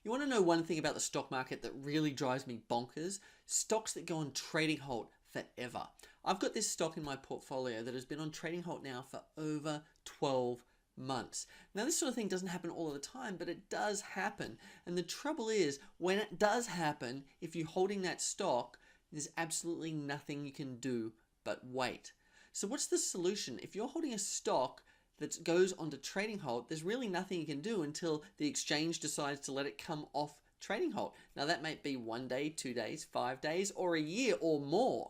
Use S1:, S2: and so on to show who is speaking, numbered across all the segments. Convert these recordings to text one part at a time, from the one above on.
S1: You want to know one thing about the stock market that really drives me bonkers? Stocks that go on trading halt forever. I've got this stock in my portfolio that has been on trading halt now for over 12 months. Now this sort of thing doesn't happen all of the time, but it does happen. And the trouble is, when it does happen, if you're holding that stock, there's absolutely nothing you can do but wait. So what's the solution? If you're holding a stock that goes onto trading halt, there's really nothing you can do until the exchange decides to let it come off trading halt. Now that might be 1 day, 2 days, 5 days, or a year or more.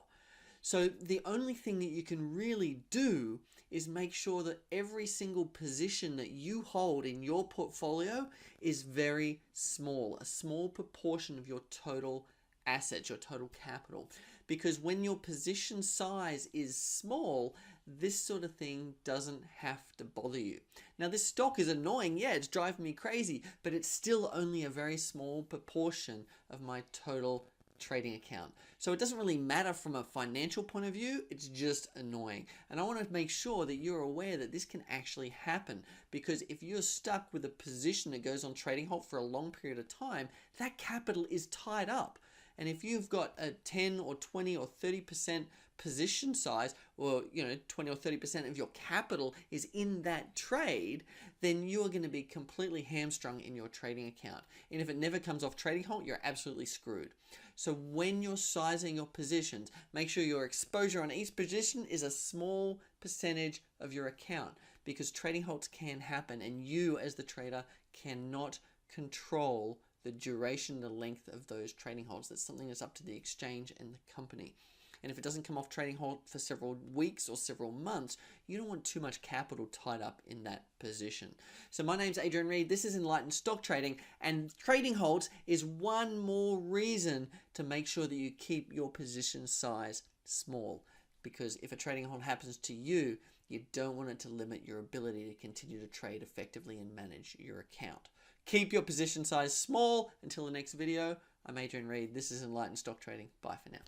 S1: So the only thing that you can really do is make sure that every single position that you hold in your portfolio is very small, a small proportion of your total assets, your total capital. Because when your position size is small, this sort of thing doesn't have to bother you. Now this stock is annoying, yeah, it's driving me crazy, but it's still only a very small proportion of my total trading account. So it doesn't really matter from a financial point of view, it's just annoying. And I want to make sure that you're aware that this can actually happen, because if you're stuck with a position that goes on trading halt for a long period of time, that capital is tied up. And if you've got a 10 or 20 or 30% position size, or 20 or 30% of your capital is in that trade, then you are going to be completely hamstrung in your trading account. And if it never comes off trading halt, you're absolutely screwed. So when you're sizing your positions, make sure your exposure on each position is a small percentage of your account, because trading halts can happen and you as the trader cannot control the duration, the length of those trading halts. That's something that's up to the exchange and the company. And if it doesn't come off trading halt for several weeks or several months, you don't want too much capital tied up in that position. So my name's Adrian Reed. This is Enlightened Stock Trading, and trading halts is one more reason to make sure that you keep your position size small. Because if a trading halt happens to you, you don't want it to limit your ability to continue to trade effectively and manage your account. Keep your position size small. Until the next video, I'm Adrian Reed. This is Enlightened Stock Trading. Bye for now.